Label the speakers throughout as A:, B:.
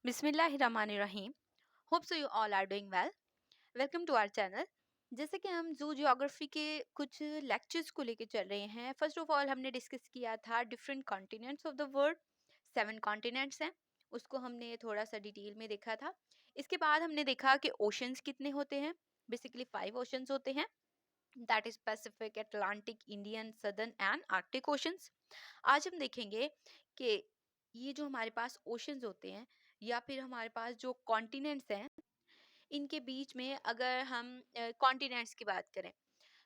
A: बिस्मिल्लाहिर्रहमानिर्रहीम। Hope so you all are doing well. Welcome to our channel. जैसे कि हम जू जियोग्राफी के कुछ लेक्चर्स को लेके चल रहे हैं। फर्स्ट ऑफ ऑल हमने डिस्कस किया था different continents of the world. 7 continents हैं, उसको हमने थोड़ा सा डिटेल में देखा था। इसके बाद हमने देखा कि ओशंस कितने होते हैं। बेसिकली 5 ओशंस होते हैं, that is Pacific, Atlantic, Indian, southern and Arctic oceans. आज हम देखेंगे कि ये जो हमारे पास ओशंस होते हैं या फिर हमारे पास जो कॉन्टिनेंट्स हैं, इनके बीच में अगर हम कॉन्टिनेंट्स की बात करें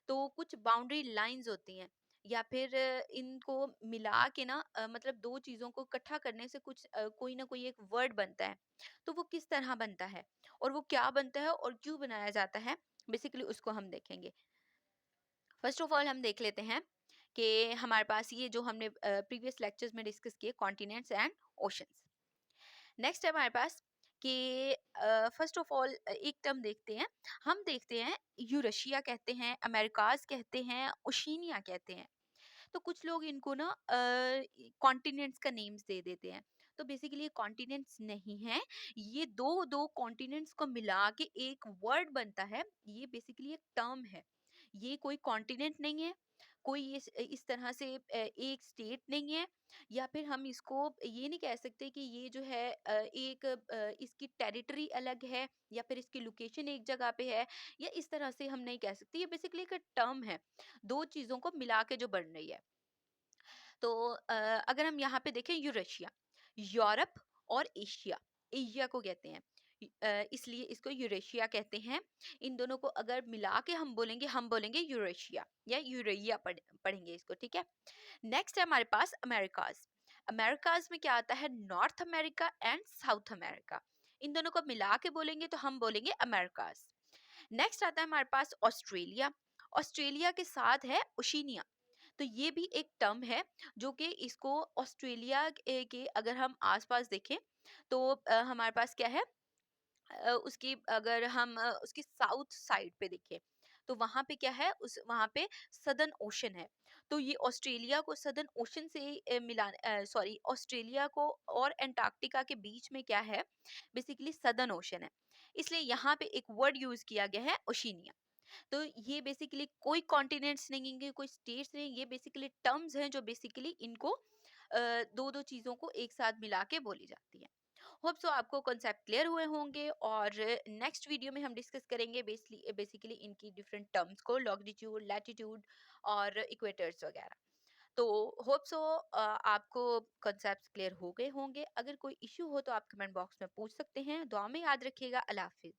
A: तो कुछ बाउंड्री लाइंस होती हैं या फिर इनको मिला के ना मतलब दो चीज़ों को इकट्ठा करने से कुछ कोई ना कोई एक वर्ड बनता है। तो वो किस तरह बनता है और वो क्या बनता है और क्यों बनाया जाता है, बेसिकली उसको हम देखेंगे। फर्स्ट ऑफ ऑल हम देख लेते हैं कि हमारे पास ये जो हमने प्रीवियस लेक्चर्स में डिस्कस किए, कॉन्टिनेंट्स एंड ओशंस। नेक्स्ट है हमारे पास कि फर्स्ट ऑफ ऑल एक टर्म देखते हैं। हम देखते हैं यूरेशिया कहते हैं, अमेरिकाज कहते हैं, ओशिनिया कहते हैं। तो कुछ लोग इनको ना कॉन्टिनेंट्स का नेम्स दे देते हैं। तो बेसिकली ये कॉन्टिनेंट्स नहीं है, ये दो दो कॉन्टिनेंट्स को मिला के एक वर्ड बनता है। ये बेसिकली एक टर्म है, ये कोई कॉन्टिनेंट नहीं है, कोई इस तरह से एक स्टेट नहीं है। या फिर हम इसको ये नहीं कह सकते कि ये जो है एक इसकी टेरिटरी अलग है या फिर इसकी लोकेशन एक जगह पे है, या इस तरह से हम नहीं कह सकते। ये बेसिकली एक टर्म है, दो चीजों को मिला के जो बन रही है। तो अगर हम यहाँ पे देखें, यूरेशिया यूरोप और एशिया, एशिया को कहते हैं, इसलिए इसको यूरेशिया कहते हैं। इन दोनों को अगर मिला के हम बोलेंगे यूरेशिया या यूरेशिया पढ़ेंगे इसको, ठीक है। नेक्स्ट है हमारे पास अमेरिकाज। अमेरिकाज में क्या आता है, north America and south America. इन दोनों को मिला के बोलेंगे तो हम बोलेंगे अमेरिकाज। नेक्स्ट आता है हमारे पास ऑस्ट्रेलिया। ऑस्ट्रेलिया के साथ है ओशिनिया। तो ये भी एक टर्म है जो कि इसको ऑस्ट्रेलिया के अगर हम आसपास देखें तो हमारे पास क्या है, उसकी अगर हम उसकी साउथ साइड पे देखें तो वहां पे क्या है, उस वहां पे सदर्न ओशन है। तो ये ऑस्ट्रेलिया को सदर्न ओशन से मिला, सॉरी, ऑस्ट्रेलिया को और अंटार्कटिका के बीच में क्या है, बेसिकली सदर्न ओशन है। इसलिए यहाँ पे एक वर्ड यूज किया गया है, ओशिनिया। तो ये बेसिकली कोई कॉन्टिनेंट्स नहीं है, कोई स्टेट्स नहीं, ये बेसिकली टर्म्स हैं जो बेसिकली इनको दो दो चीजों को एक साथ मिला के बोली जाती है। होप सो आपको कॉन्सेप्ट क्लियर हुए होंगे और नेक्स्ट वीडियो में हम डिस्कस करेंगे बेसिकली इनकी डिफरेंट टर्म्स को, लॉन्गिट्यूड, लैटिट्यूड और इक्वेटर्स वगैरह। तो होप सो आपको कॉन्सेप्ट्स क्लियर हो गए होंगे। अगर कोई इश्यू हो तो आप कमेंट बॉक्स में पूछ सकते हैं। दुआ में याद रखिएगा। अल्लाह हाफिज।